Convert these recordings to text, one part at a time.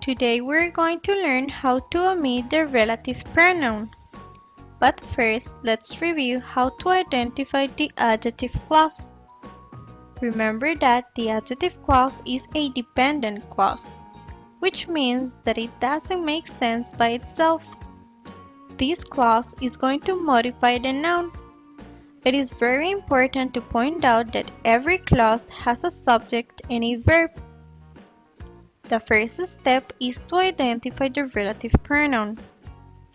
Today we're going to learn how to omit the relative pronoun. But first, let's review how to identify the adjective clause. Remember that the adjective clause is a dependent clause, which means that it doesn't make sense by itself. This clause is going to modify the noun. It is very important to point out that every clause has a subject and a verb. The first step is to identify the relative pronoun.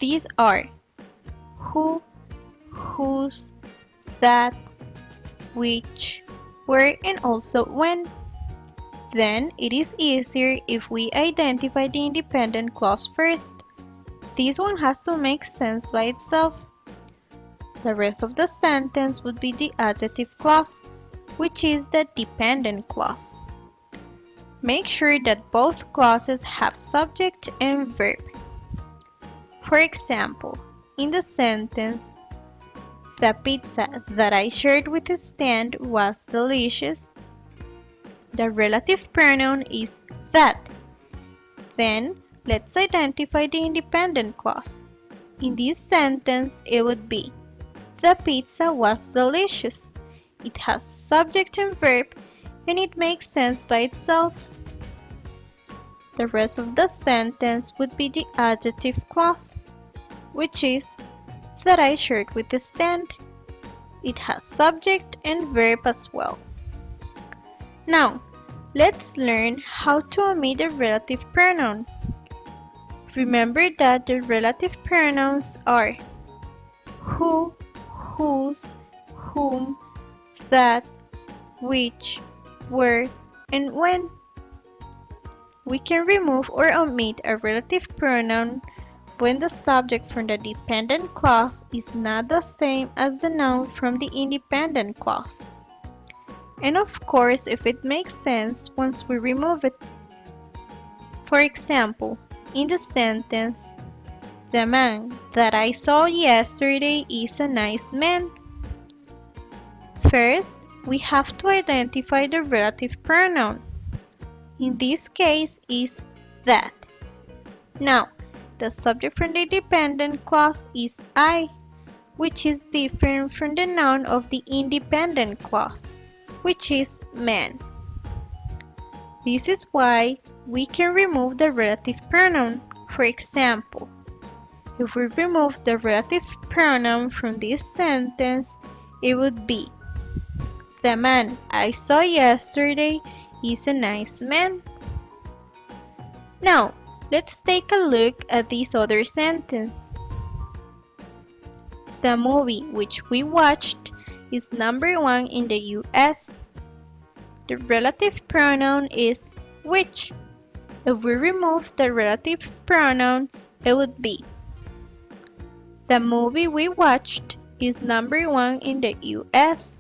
These are who, whose, that, which, where, and also when. Then it is easier if we identify the independent clause first. This one has to make sense by itself. The rest of the sentence would be the adjective clause, which is the dependent clause. Make sure that both clauses have subject and verb. For example, in the sentence, the pizza that I shared with Stan was delicious, the relative pronoun is that. Then, let's identify the independent clause. In this sentence, it would be, the pizza was delicious. It has subject and verb, and it makes sense by itself. The rest of the sentence would be the adjective clause, which is that I shared with Stan. It has subject and verb as well. Now, let's learn how to omit the relative pronoun. Remember that the relative pronouns are who, whose, whom, that, which, where, and when. We can remove or omit a relative pronoun when the subject from the dependent clause is not the same as the noun from the independent clause. And of course, if it makes sense once we remove it. For example, in the sentence, the man that I saw yesterday is a nice man. First, we have to identify the relative pronoun. In this case is that. Now, the subject from the dependent clause is I, which is different from the noun of the independent clause, which is man. This is why we can remove the relative pronoun. For example, if we remove the relative pronoun from this sentence, it would be, the man I saw yesterday is a nice man. Now, let's take a look at this other sentence. The movie which we watched is number 1 in the US. The relative pronoun is which. If we remove the relative pronoun, it would be, the movie we watched is number 1 in the US.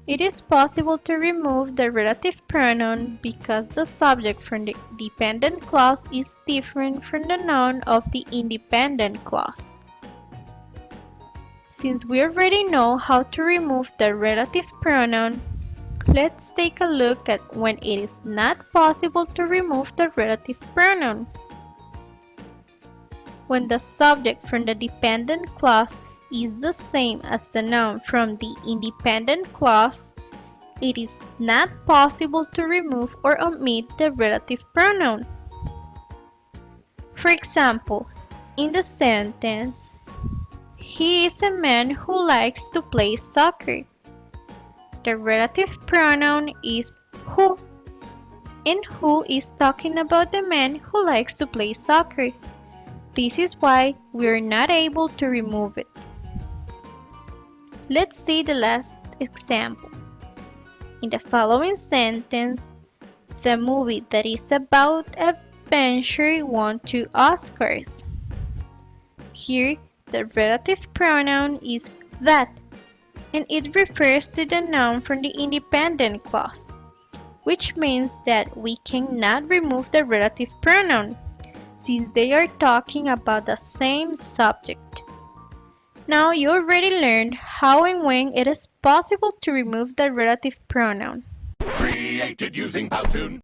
It is possible to remove the relative pronoun because the subject from the dependent clause is different from the noun of the independent clause. Since we already know how to remove the relative pronoun, let's take a look at when it is not possible to remove the relative pronoun. When the subject from the dependent clause is the same as the noun from the independent clause, it is not possible to remove or omit the relative pronoun. For example, in the sentence, he is a man who likes to play soccer. The relative pronoun is who, and who is talking about the man who likes to play soccer. This is why we are not able to remove it. Let's see the last example. In the following sentence, the movie that is about adventure won 2 Oscars. Here, the relative pronoun is that, and it refers to the noun from the independent clause, which means that we cannot remove the relative pronoun, since they are talking about the same subject. Now you already learned how and when it is possible to remove the relative pronoun. Created using Powtoon.